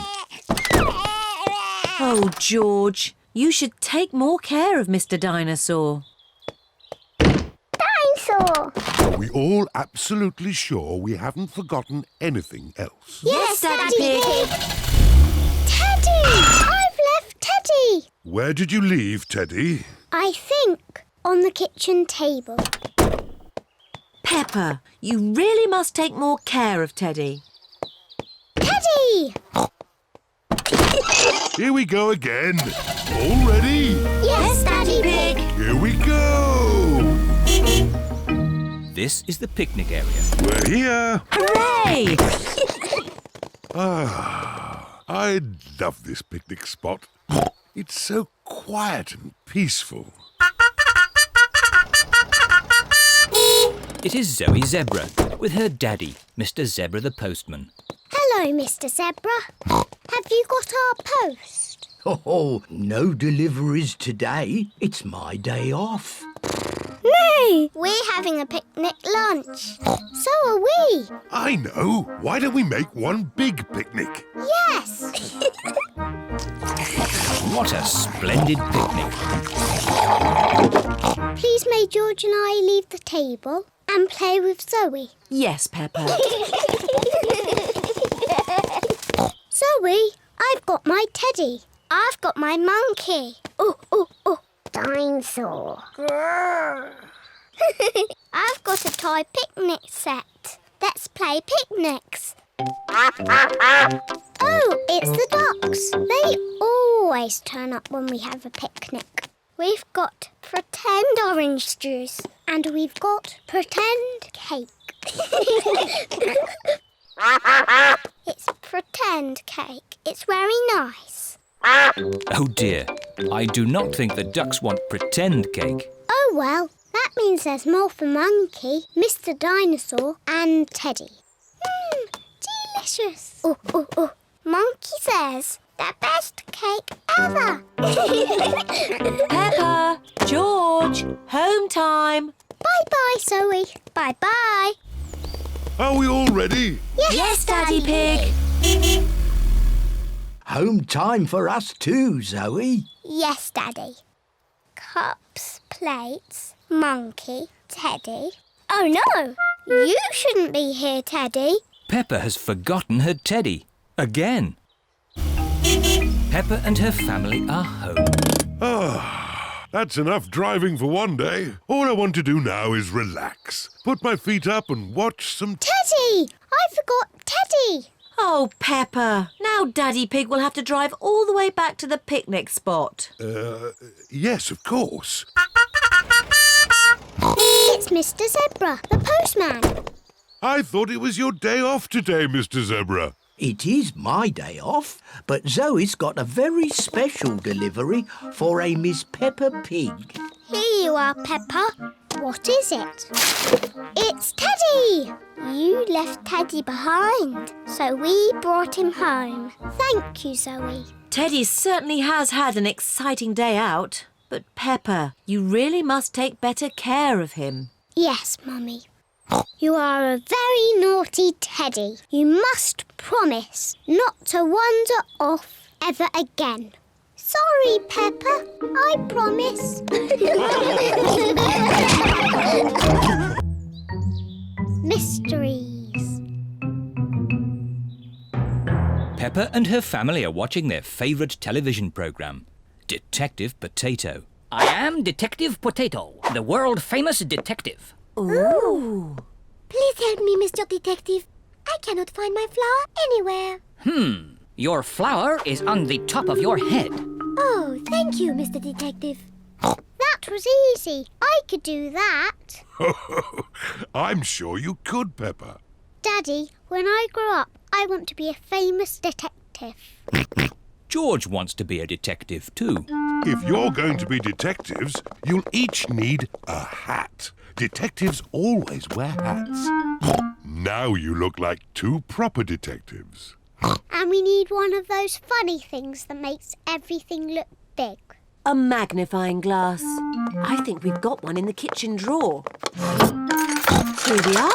Oh, George, you should take more care of Mr. Dinosaur. Dinosaur! Are we all absolutely sure we haven't forgotten anything else? Yes, Daddy Pig. Teddy! I've left Teddy! Where did you leave Teddy? I think on the kitchen table. Peppa, you really must take more care of Teddy. Teddy! Here we go again. All ready? Yes, Daddy Pig. Here we go. This is the picnic area. We're here. Hooray! I love this picnic spot. It's so quiet and peaceful. It is Zoe Zebra with her daddy, Mr. Zebra the postman. Hello, Mr. Zebra. Have you got our post? Oh, no deliveries today. It's my day off. No! We're having a picnic lunch. So are we. I know. Why don't we make one big picnic? Yes. What a splendid picnic. Please may George and I leave the table and play with Zoe. Yes, Peppa. Zoe, I've got my teddy. I've got my monkey. Oh, oh, oh. Dinosaur. I've got a toy picnic set. Let's play picnics. Oh, it's the ducks. They always turn up when we have a picnic. We've got pretend orange juice and we've got pretend cake. It's pretend cake. It's very nice. Oh dear, I do not think the ducks want pretend cake. Oh well, that means there's more for Monkey, Mr. Dinosaur and Teddy. Delicious. Oh, oh, oh. Monkey says the best cake ever. Peppa, George, home time. Bye-bye, Zoe. Bye-bye. Are we all ready? Yes, Daddy Pig. Home time for us too, Zoe. Yes, Daddy. Cups, plates, Monkey, Teddy. Oh, no. You shouldn't be here, Teddy. Peppa has forgotten her teddy. Again. Peppa and her family are home. That's enough driving for one day. All I want to do now is relax. Put my feet up and watch some... Teddy! I forgot Teddy. Oh, Peppa. Now Daddy Pig will have to drive all the way back to the picnic spot. Yes, of course. It's Mr. Zebra, the postman. I thought it was your day off today, Mr. Zebra. It is my day off, but Zoe's got a very special delivery for a Miss Peppa Pig. Here you are, Peppa. What is it? It's Teddy! You left Teddy behind, so we brought him home. Thank you, Zoe. Teddy certainly has had an exciting day out. But Peppa, you really must take better care of him. Yes, Mummy. You are a very naughty Teddy. You must promise not to wander off ever again. Sorry, Peppa. I promise. Mysteries. Peppa and her family are watching their favourite television programme, Detective Potato. I am Detective Potato, the world-famous detective. Ooh. Please help me, Mr. Detective. I cannot find my flower anywhere. Your flower is on the top of your head. Oh, thank you, Mr. Detective. That was easy. I could do that. I'm sure you could, Peppa. Daddy, when I grow up, I want to be a famous detective. George wants to be a detective too. If you're going to be detectives, you'll each need a hat. Detectives always wear hats. Now you look like two proper detectives. And we need one of those funny things that makes everything look big. A magnifying glass. I think we've got one in the kitchen drawer. Here we are.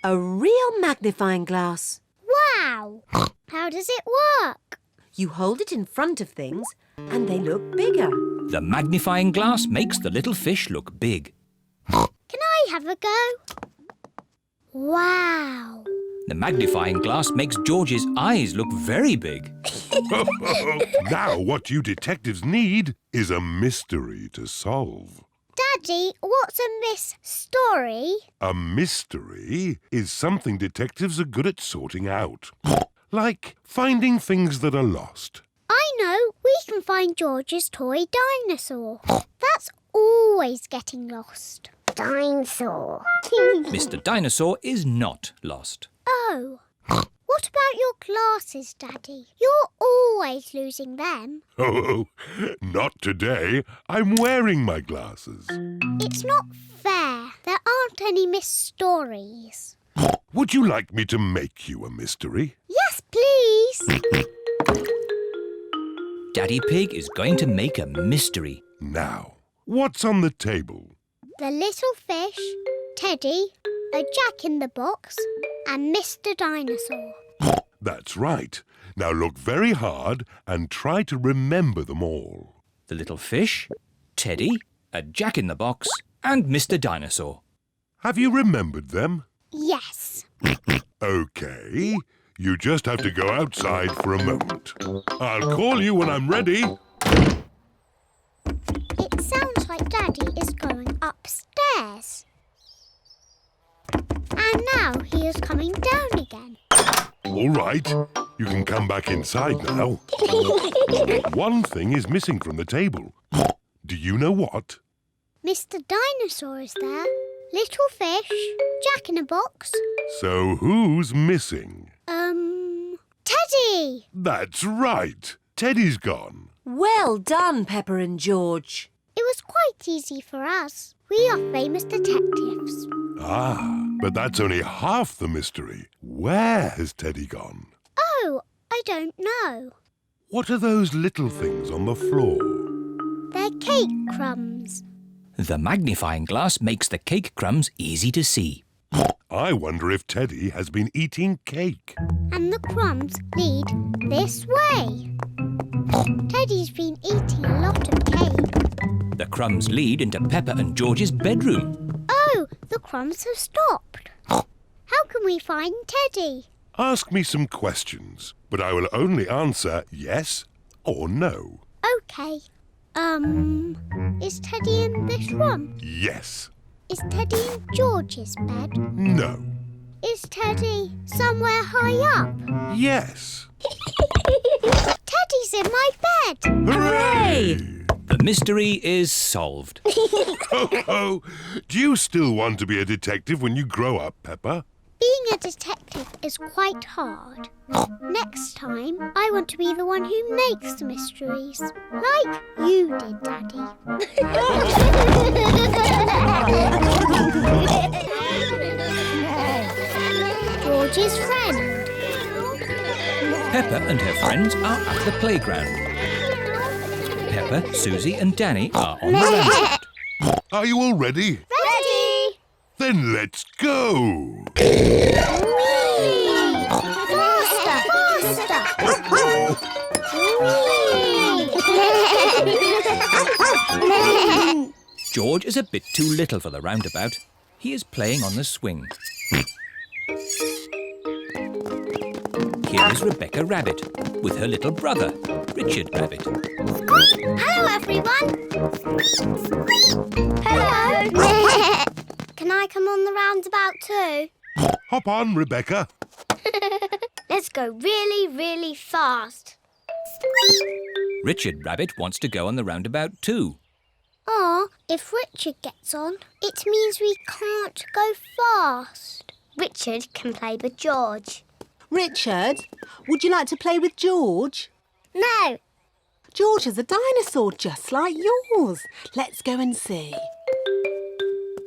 A real magnifying glass. Wow! How does it work? You hold it in front of things and they look bigger. The magnifying glass makes the little fish look big. Can I have a go? Wow. The magnifying glass makes George's eyes look very big. Now what you detectives need is a mystery to solve. Daddy, what's a story? A mystery is something detectives are good at sorting out. Like finding things that are lost. I know. We can find George's toy dinosaur. That's always getting lost. Dinosaur. Mr. Dinosaur is not lost. Oh. What about your glasses, Daddy? You're always losing them. Oh, not today. I'm wearing my glasses. It's not fair. There aren't any stories. Would you like me to make you a mystery? Yes, please. Daddy Pig is going to make a mystery. Now, what's on the table? The little fish, Teddy, a jack-in-the-box, and Mr. Dinosaur. That's right. Now look very hard and try to remember them all. The little fish, Teddy, a jack-in-the-box, and Mr. Dinosaur. Have you remembered them? Yes. OK. You just have to go outside for a moment. I'll call you when I'm ready. It sounds like Daddy is going upstairs. And now he is coming down again. All right. You can come back inside now. One thing is missing from the table. Do you know what? Mr. Dinosaur is there. Little fish, jack-in-a-box. So who's missing? Teddy! That's right. Teddy's gone. Well done, Peppa and George. It was quite easy for us. We are famous detectives. Ah, but that's only half the mystery. Where has Teddy gone? Oh, I don't know. What are those little things on the floor? They're cake crumbs. The magnifying glass makes the cake crumbs easy to see. I wonder if Teddy has been eating cake. And the crumbs lead this way. Teddy's been eating a lot of cake. The crumbs lead into Peppa and George's bedroom. Oh, the crumbs have stopped. How can we find Teddy? Ask me some questions, but I will only answer yes or no. OK. Is Teddy in this room? Yes. Is Teddy in George's bed? No. Is Teddy somewhere high up? Yes. Teddy's in my bed! Hooray! The mystery is solved. Oh, do you still want to be a detective when you grow up, Peppa? Being a detective is quite hard. Next time, I want to be the one who makes the mysteries. Like you did, Daddy. George's friend. Peppa and her friends are at the playground. Peppa, Susie and Danny are on the roundabout. Are you all ready? Ready! Then let's go! George is a bit too little for the roundabout. He is playing on the swing. Here is Rebecca Rabbit with her little brother, Richard Rabbit. Hello, everyone. Hello. Can I come on the roundabout too? Hop on, Rebecca. Let's go really, really fast. Richard Rabbit wants to go on the roundabout too. If Richard gets on, it means we can't go fast. Richard can play with George. Richard, would you like to play with George? No. George is a dinosaur just like yours. Let's go and see.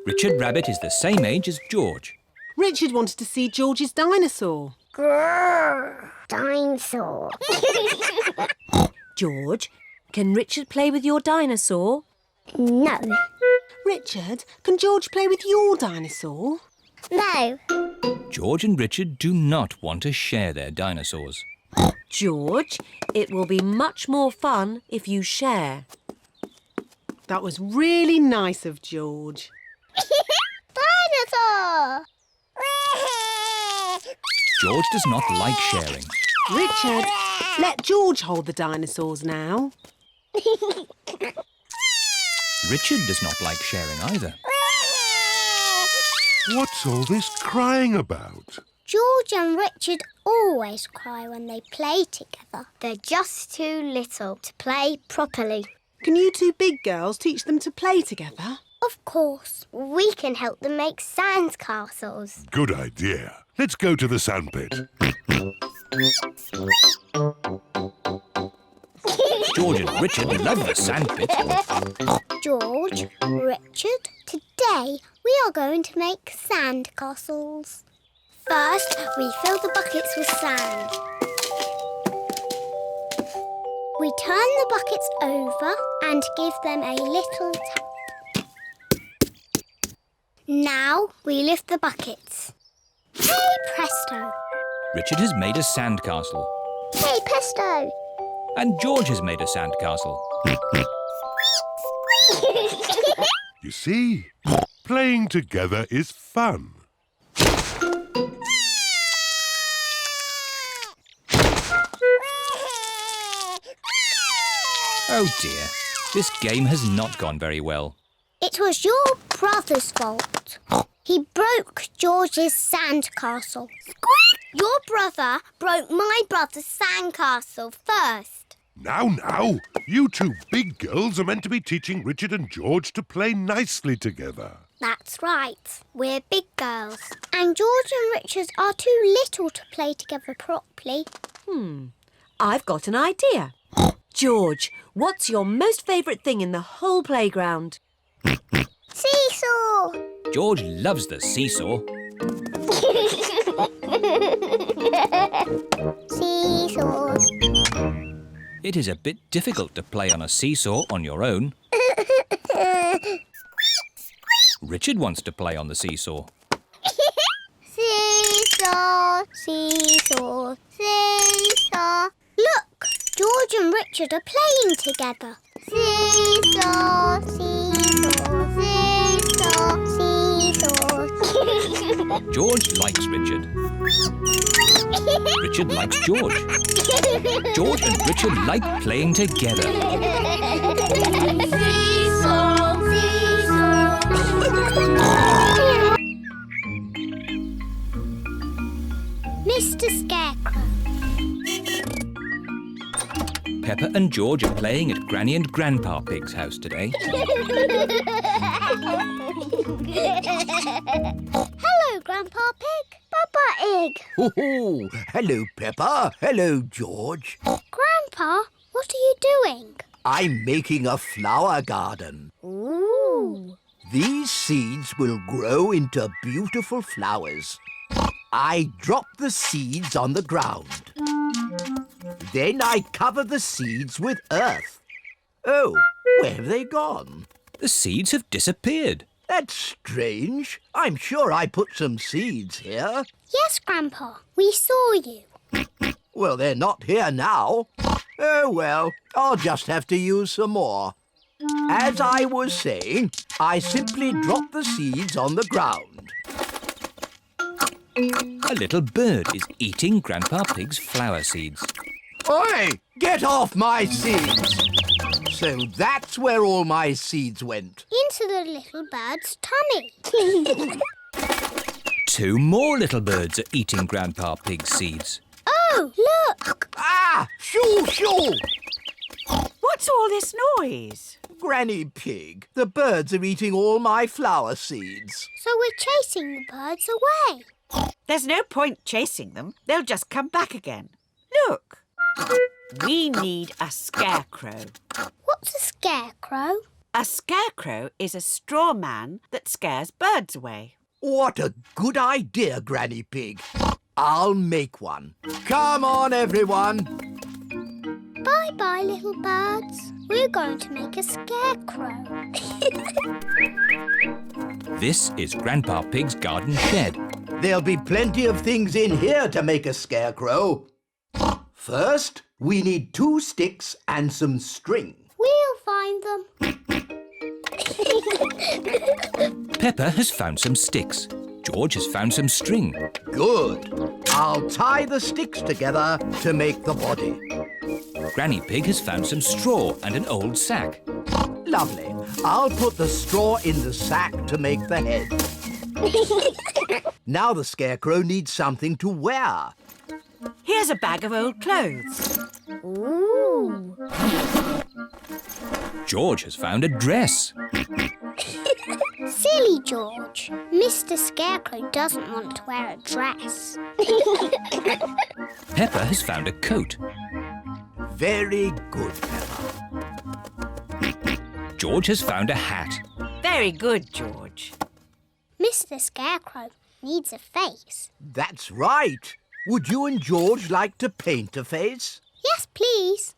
Richard Rabbit is the same age as George. Richard wanted to see George's dinosaur. Grrr, dinosaur. George, can Richard play with your dinosaur? No. Richard, can George play with your dinosaur? No. George and Richard do not want to share their dinosaurs. George, it will be much more fun if you share. That was really nice of George. Dinosaur! George does not like sharing. Richard, let George hold the dinosaurs now. Richard does not like sharing either. What's all this crying about? George and Richard always cry when they play together. They're just too little to play properly. Can you two big girls teach them to play together? Of course. We can help them make sand castles. Good idea. Let's go to the sandpit. George and Richard love the sandpit. George, Richard, today we are going to make sand castles. First, we fill the buckets with sand. We turn the buckets over and give them a little tap. Now we lift the buckets. Hey presto! Richard has made a sandcastle. Hey presto! And George has made a sandcastle. You see, playing together is fun. Oh dear, this game has not gone very well. It was your brother's fault. He broke George's sandcastle. Squeak! Your brother broke my brother's sandcastle first. Now, you two big girls are meant to be teaching Richard and George to play nicely together. That's right. We're big girls. And George and Richard are too little to play together properly. I've got an idea. George, what's your most favourite thing in the whole playground? Seesaw! George loves the seesaw. Seesaws. It is a bit difficult to play on a seesaw on your own. Richard wants to play on the seesaw. Seesaw, seesaw, seesaw. Look, George and Richard are playing together. Seesaw, seesaw, seesaw, seesaw. George likes Richard. Richard likes George. George and Richard like playing together. Seesaw, seesaw. Mr. Scarecrow. Peppa and George are playing at Granny and Grandpa Pig's house today. Hello, Grandpa Pig. Peppa Egg. Oh, hello, Peppa. Hello, George. Grandpa, what are you doing? I'm making a flower garden. Ooh. These seeds will grow into beautiful flowers. I drop the seeds on the ground. Then I cover the seeds with earth. Oh, where have they gone? The seeds have disappeared. That's strange. I'm sure I put some seeds here. Yes, Grandpa, we saw you. Well, they're not here now. Oh, well, I'll just have to use some more. As I was saying, I simply drop the seeds on the ground. A little bird is eating Grandpa Pig's flower seeds. Oi! Get off my seeds! So that's where all my seeds went. Into the little bird's tummy. 2 more little birds are eating Grandpa Pig's seeds. Oh, look! Ah! Shoo, shoo! What's all this noise? Granny Pig, the birds are eating all my flower seeds. So we're chasing the birds away. There's no point chasing them. They'll just come back again. Look. We need a scarecrow. What's a scarecrow? A scarecrow is a straw man that scares birds away. What a good idea, Granny Pig. I'll make one. Come on, everyone. Bye-bye, little birds. We're going to make a scarecrow. This is Grandpa Pig's garden shed. There'll be plenty of things in here to make a scarecrow. First, we need 2 sticks and some string. We'll find them. Peppa has found some sticks. George has found some string. Good. I'll tie the sticks together to make the body. Granny Pig has found some straw and an old sack. Lovely. I'll put the straw in the sack to make the head. Now the Scarecrow needs something to wear. Here's a bag of old clothes. Ooh. George has found a dress. Silly George. Mr. Scarecrow doesn't want to wear a dress. Peppa has found a coat. Very good, Peppa. George has found a hat. Very good, George. Mr. Scarecrow needs a face. That's right. Would you and George like to paint a face? Yes, please.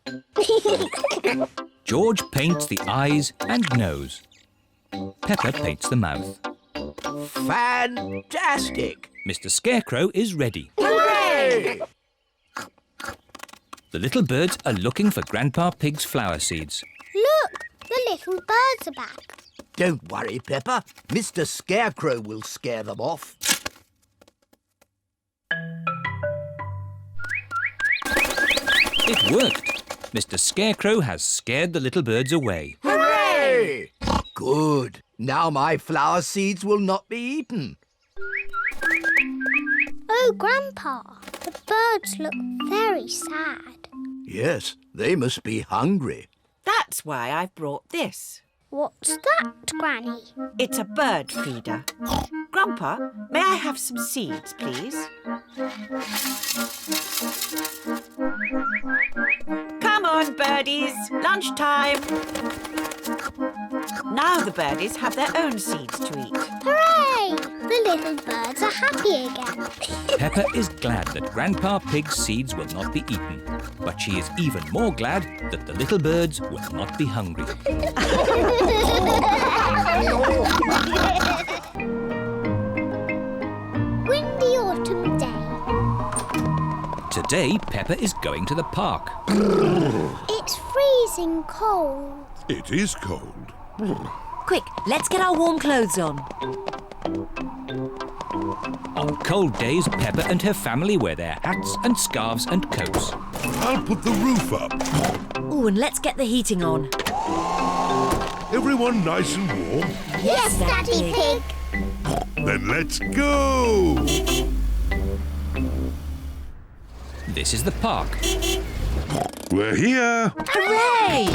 George paints the eyes and nose. Peppa paints the mouth. Fantastic! Mr. Scarecrow is ready. Hooray! The little birds are looking for Grandpa Pig's flower seeds. Look, the little birds are back. Don't worry, Peppa. Mr. Scarecrow will scare them off. It worked. Mr. Scarecrow has scared the little birds away. Hooray! Good. Now my flower seeds will not be eaten. Oh, Grandpa, the birds look very sad. Yes, they must be hungry. That's why I've brought this. What's that, Granny? It's a bird feeder. Grandpa, may I have some seeds, please? Come on, birdies. Lunchtime. Now the birdies have their own seeds to eat. Hooray! The little birds are happy again. Peppa is glad that Grandpa Pig's seeds will not be eaten, but she is even more glad that the little birds will not be hungry. Windy autumn day. Today, Peppa is going to the park. It's freezing cold. It is cold. Quick, let's get our warm clothes on. On cold days, Peppa and her family wear their hats and scarves and coats. I'll put the roof up. Ooh, and let's get the heating on. Everyone nice and warm? Yes, Daddy Pig. Then let's go! This is the park. We're here. Hooray!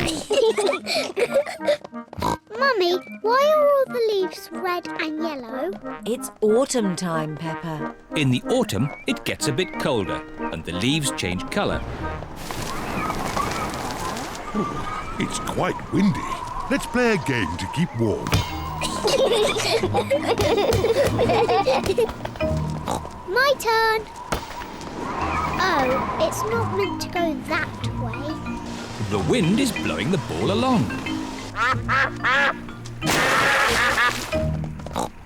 Mummy, why are all the leaves red and yellow? It's autumn time, Peppa. In the autumn, it gets a bit colder and the leaves change colour. It's quite windy. Let's play a game to keep warm. My turn. Oh, it's not meant to go that way. The wind is blowing the ball along.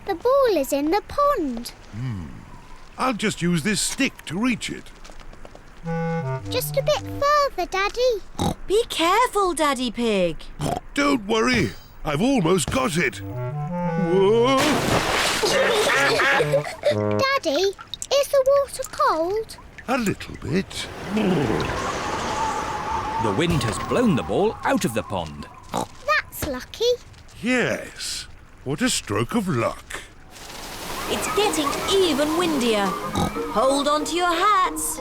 The ball is in the pond. I'll just use this stick to reach it. Just a bit further, Daddy. Be careful, Daddy Pig. Don't worry. I've almost got it. Whoa! Daddy, is the water cold? A little bit. The wind has blown the ball out of the pond. That's lucky. Yes. What a stroke of luck. It's getting even windier. Hold on to your hats.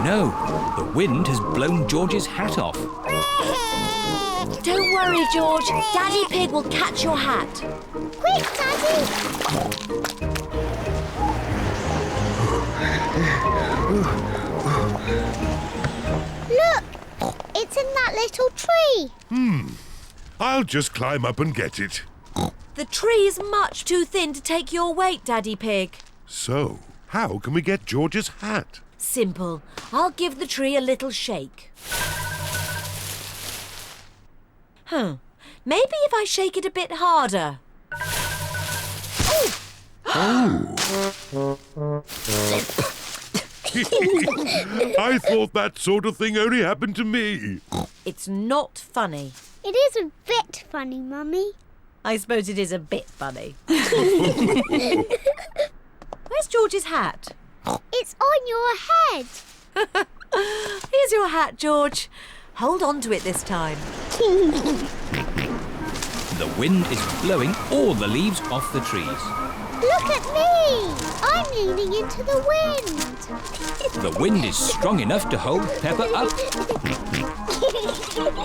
No, the wind has blown George's hat off. Don't worry, George. Daddy Pig will catch your hat. Quick, Daddy. Look, it's in that little tree. I'll just climb up and get it. The tree's much too thin to take your weight, Daddy Pig. So, how can we get George's hat? Simple. I'll give the tree a little shake. Maybe if I shake it a bit harder. I thought that sort of thing only happened to me. It's not funny. It is a bit funny, Mummy. I suppose it is a bit funny. Where's George's hat? It's on your head. Here's your hat, George. Hold on to it this time. The wind is blowing all the leaves off the trees. Look at me. I'm leaning into the wind. The wind is strong enough to hold Peppa up.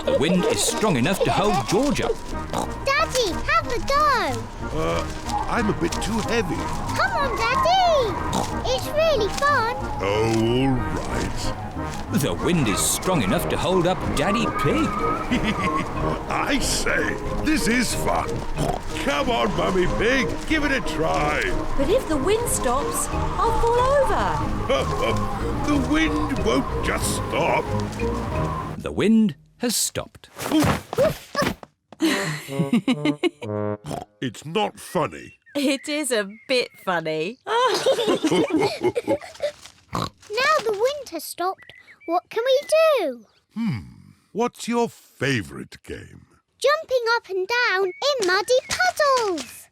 The wind is strong enough to hold George up. Daddy, have a go. I'm a bit too heavy. Come on, Daddy. It's really fun. Oh, all right. The wind is strong enough to hold up Daddy Pig. I say, this is fun. Come on, Mummy Pig, give it a try. But if the wind stops, I'll fall over. The wind won't just stop. The wind has stopped. It's not funny. It is a bit funny. Now the wind has stopped. What can we do? What's your favourite game? Jumping up and down in muddy puddles.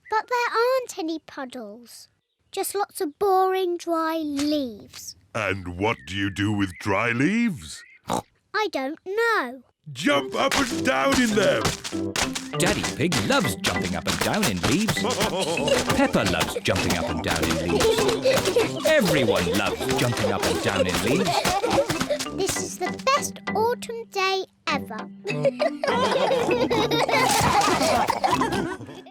But there aren't any puddles. Just lots of boring, dry leaves. And what do you do with dry leaves? I don't know. Jump up and down in them. Daddy Pig loves jumping up and down in leaves. Peppa loves jumping up and down in leaves. Everyone loves jumping up and down in leaves. This is the best autumn day ever.